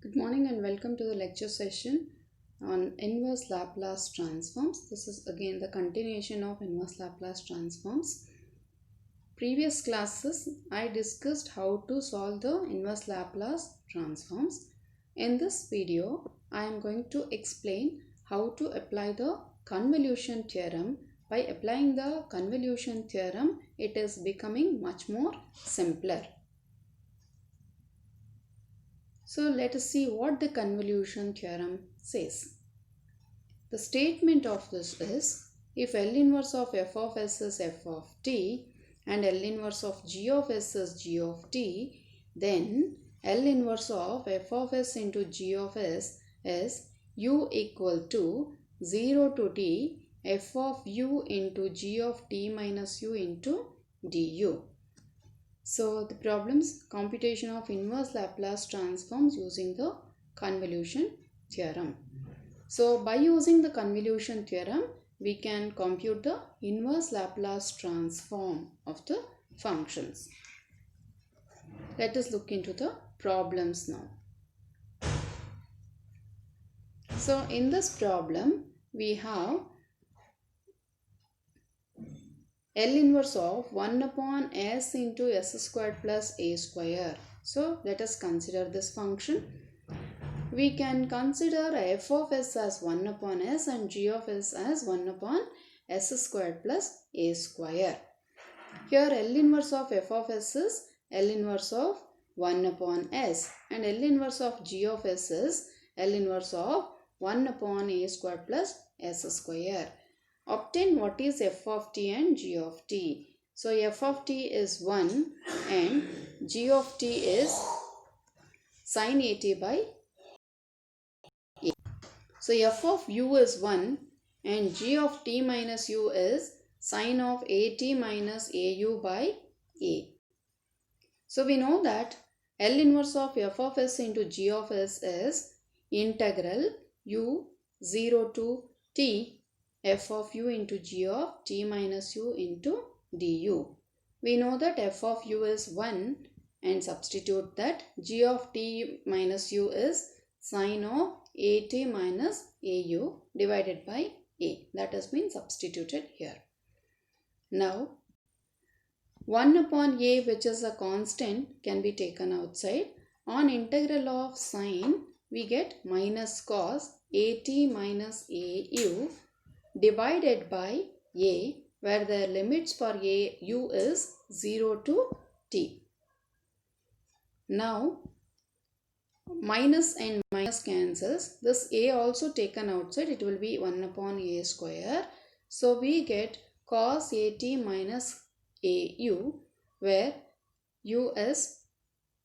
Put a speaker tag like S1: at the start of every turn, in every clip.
S1: Good morning and welcome to the lecture session on inverse Laplace transforms. This is again the continuation of inverse Laplace transforms. Previous classes I discussed how to solve the inverse Laplace transforms. In this video I am going to explain how to apply the convolution theorem. By applying the convolution theorem, it is becoming much more simpler. So let us see what the convolution theorem says. The statement of this is, if L inverse of f of s is f of t and L inverse of g of s is g of t, then L inverse of f of s into g of s is u equal to 0 to t f of u into g of t minus u into du. So the problem's computation of inverse Laplace transforms using the convolution theorem. So by using the convolution theorem, we can compute the inverse Laplace transform of the functions. Let us look into the problems now. So in this problem, we have L inverse of 1 upon s into s squared plus a square. So let us consider this function. We can consider f of s as 1 upon s and g of s as 1 upon s squared plus a square. Here L inverse of f of s is L inverse of 1 upon s and L inverse of g of s is L inverse of 1 upon a squared plus s square. Obtain what is f of t and g of t. So f of t is 1 and g of t is sin at by a. So f of u is 1 and g of t minus u is sin of at minus au by a. So we know that L inverse of f of s into g of s is integral u 0 to t f of u into g of t minus u into du. We know that f of u is 1 and substitute that g of t minus u is sin of at minus au divided by a. That has been substituted here. Now 1 upon a, which is a constant, can be taken outside. On integral of sin, we get minus cos at minus au divided by a, where the limits for u is 0 to t. Now minus and minus cancels. This a also taken outside, it will be 1 upon a square. So we get cos at minus au, where u is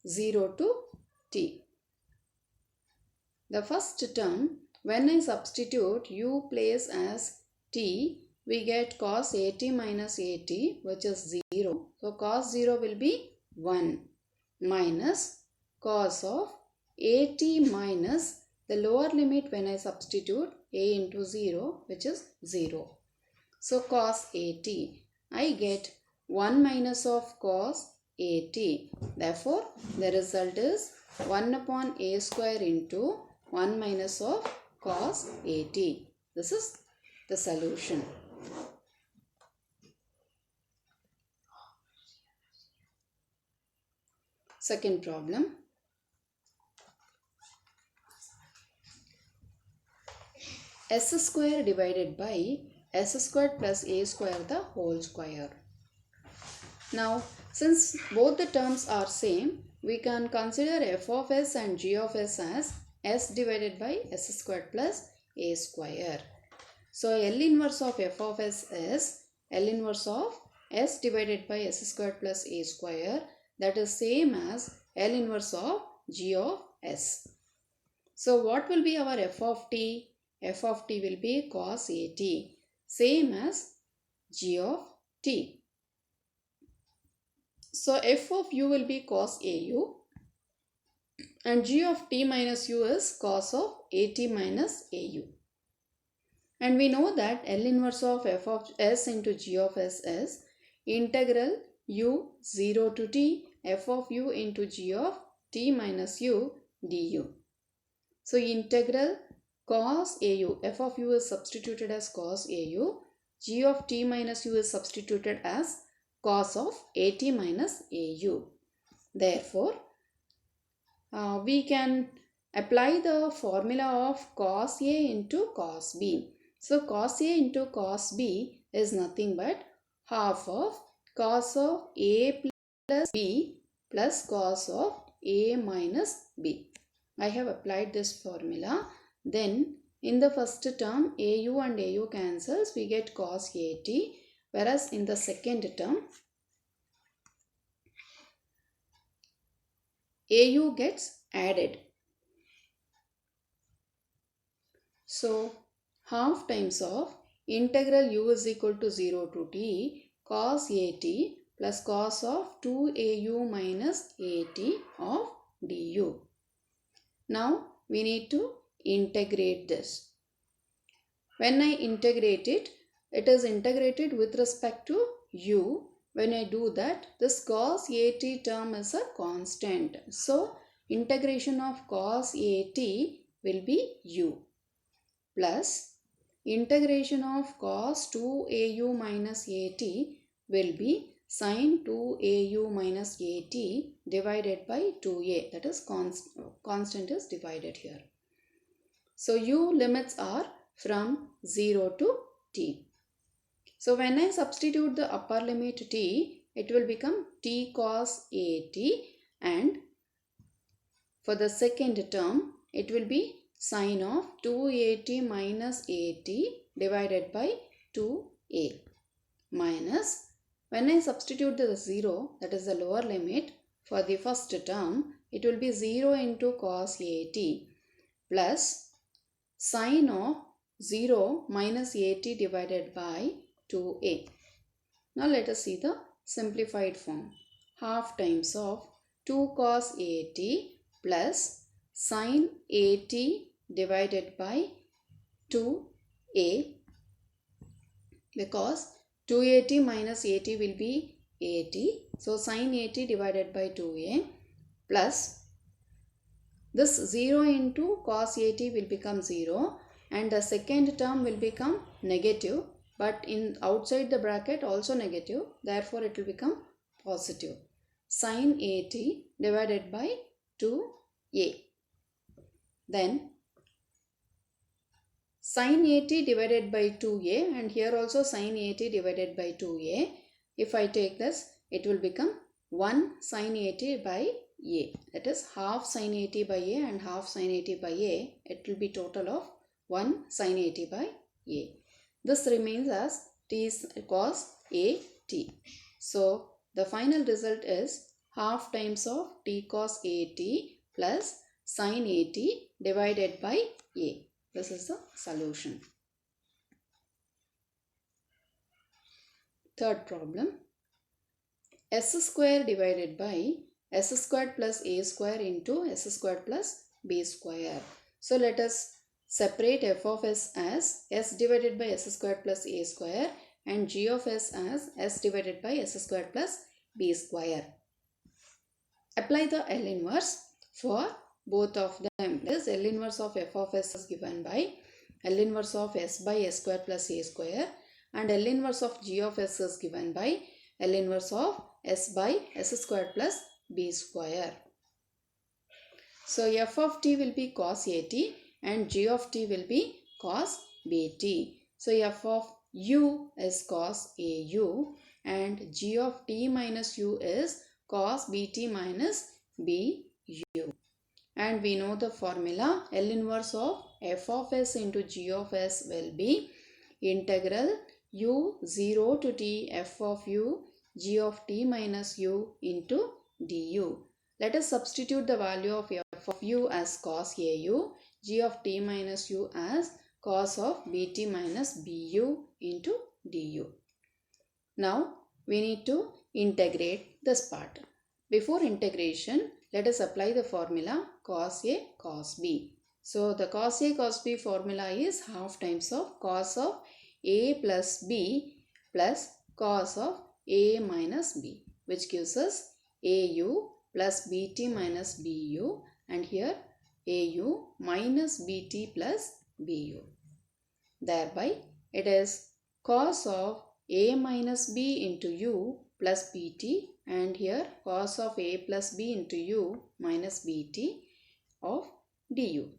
S1: 0 to t. The first term, when I substitute u place as t, we get cos at minus at, which is 0. So cos 0 will be 1 minus cos of at minus the lower limit when I substitute a into 0, which is 0. So cos at, I get 1 minus of cos at. Therefore, the result is 1 upon a square into 1 minus of cos at. This is the solution. Second problem. S square divided by s squared plus a square the whole square. Now, since both the terms are same, we can consider f of s and g of s as s divided by s squared plus a square. So L inverse of f of s is L inverse of s divided by s squared plus a square, that is same as L inverse of g of s. So what will be our f of t? F of t will be cos at, same as g of t. So f of u will be cos au and g of t minus u is cos of at minus au. And we know that L inverse of f of s into g of s is integral u 0 to t f of u into g of t minus u du. So integral cos AU, f of u is substituted as cos AU, g of t minus u is substituted as cos of AT minus AU. Therefore, we can apply the formula of cos A into cos B. So cos A into cos B is nothing but half of cos of A plus B plus cos of A minus B. I have applied this formula. Then in the first term AU and AU cancels, we get cos AT, whereas in the second term AU gets added. So half times of integral u is equal to 0 to t cos AT plus cos of 2AU minus AT of du. Now we need to integrate this. When I integrate it, it is integrated with respect to u. When I do that, this cos AT term is a constant. So integration of cos AT will be u plus integration of cos 2AU minus AT will be sin 2AU minus AT divided by 2A. That is constant is divided here. So u limits are from 0 to t. So when I substitute the upper limit t, it will become t cos AT, and for the second term it will be sin of 2AT minus AT divided by 2A minus, when I substitute the 0, that is the lower limit, for the first term it will be 0 into cos AT plus sin of 0 minus AT divided by 2A. Now let us see the simplified form. Half times of 2 cos AT plus sin AT divided by 2A, because 2AT minus AT will be AT. So sin AT divided by 2A plus this 0 into cos AT will become 0, and the second term will become negative, but in outside the bracket also negative, therefore it will become positive. Sin AT divided by 2A. Then sin AT divided by 2A, and here also sin AT divided by 2A. If I take this, it will become 1 sin AT by A. That is half sin AT by A and half sin AT by A. It will be total of 1 sin AT by A. This remains as t cos AT. So the final result is half times of t cos AT plus sin AT divided by A. This is the solution. Third problem. S square divided by s squared plus a square into s squared plus b square. So let us separate f of s as s divided by s squared plus a square and g of s as s divided by s squared plus b square. Apply the L inverse for both of them. This L inverse of f of s is given by L inverse of s by s square plus a square, and L inverse of g of s is given by L inverse of s by s square plus b square. So f of t will be cos AT and g of t will be cos BT. So f of u is cos AU and g of t minus u is cos BT minus BU. And we know the formula. L inverse of f of s into g of s will be integral u 0 to t f of u g of t minus u into du. Let us substitute the value of f of u as cos AU, g of t minus u as cos of bt minus bu into du. Now we need to integrate this part. Before integration, let us apply the formula cos A cos B. So the cos A cos B formula is half times of cos of A plus B plus cos of A minus B, which gives us AU plus BT minus BU, and here AU minus BT plus BU. Thereby, it is cos of A minus B into U plus BT, and here cos of A plus B into U minus BT of du.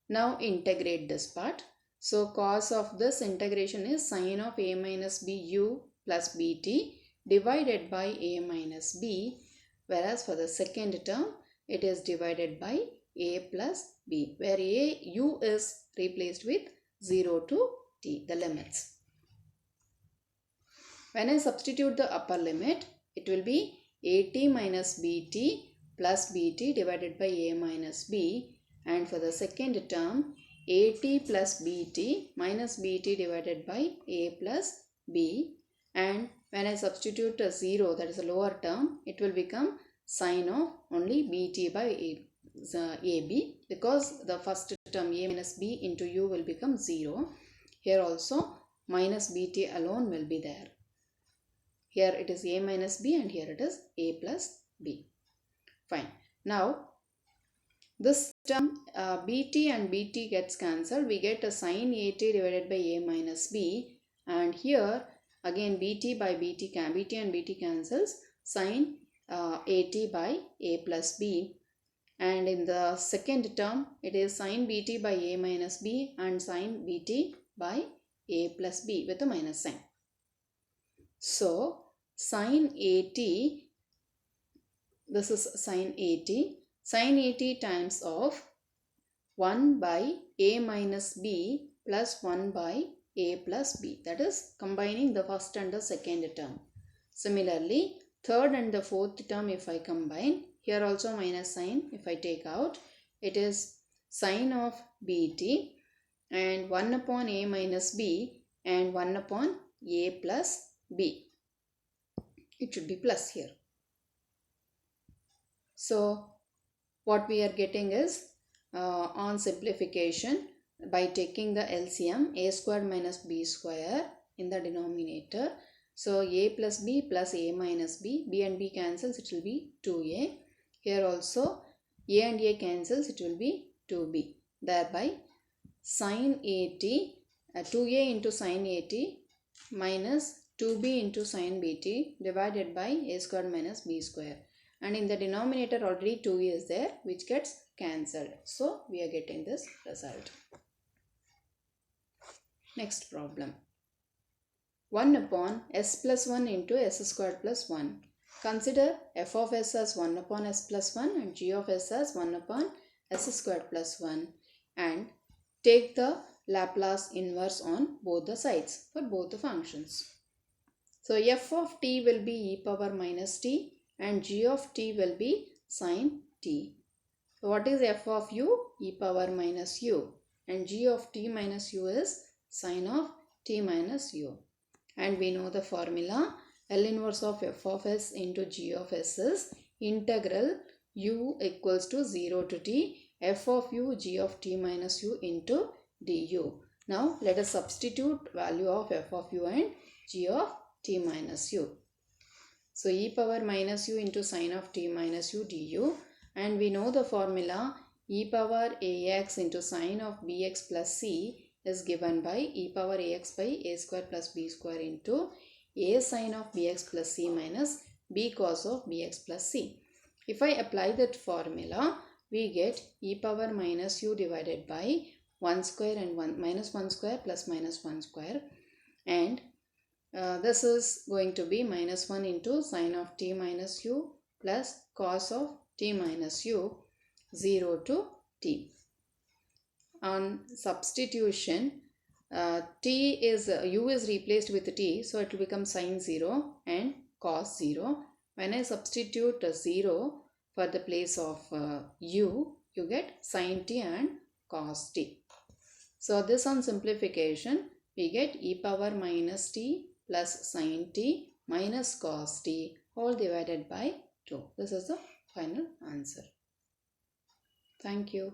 S1: Now integrate this part. So cos of this integration is sin of A minus B U plus BT divided by A minus B, whereas for the second term it is divided by A plus B, where U is replaced with 0 to t, the limits. When I substitute the upper limit, it will be AT minus BT plus BT divided by A minus B, and for the second term AT plus BT minus BT divided by A plus B, and when I substitute a 0, that is a lower term, it will become sin of only BT by AB, because the first term A minus B into U will become 0. Here also minus BT alone will be there. Here it is A minus B and here it is A plus B. Fine. Now this term BT and BT gets cancelled. We get a sin AT divided by A minus B, and here again BT by BT and BT cancels, sin AT by A plus B, and in the second term it is sin BT by A minus B and sin BT by A plus B with a minus sign. So sin AT, this is sin AT times of 1 by A minus B plus 1 by A plus B, that is combining the first and the second term. Similarly, third and the fourth term if I combine, here also minus sign if I take out, it is sin of BT and 1 upon A minus B and 1 upon A plus B. It should be plus here. So what we are getting is on simplification, by taking the LCM, A squared minus B square in the denominator. So A plus B plus A minus B, B and B cancels, it will be 2A. Here also A and A cancels, it will be 2B. Thereby sin AT, 2A into sin AT minus 2B into sin BT divided by A squared minus B square. And in the denominator already 2A is there, which gets cancelled. So we are getting this result. Next problem. 1 upon s plus 1 into s squared plus 1. Consider f of s as 1 upon s plus 1 and g of s as 1 upon s squared plus 1, and take the Laplace inverse on both the sides for both the functions. So f of t will be e power minus t and g of t will be sin t. So what is f of u? E power minus u, and g of t minus u is sin of t minus u. And we know the formula, L inverse of f of s into g of s is integral u equals to 0 to t f of u g of t minus u into du. Now let us substitute value of f of u and g of t minus u. So e power minus u into sin of t minus u du, and we know the formula e power ax into sin of bx plus c is given by e power ax by a square plus b square into a sin of bx plus c minus b cos of bx plus c. If I apply that formula, we get e power minus u divided by 1 square and 1 minus 1 square plus minus 1 square, and this is going to be minus 1 into sin of t minus u plus cos of t minus u 0 to t. On substitution, u is replaced with t, so it will become sin 0 and cos 0. When I substitute 0 for the place of u, you get sin t and cos t. So this on simplification, we get e power minus t plus sin t minus cos t whole divided by 2. This is the final answer. Thank you.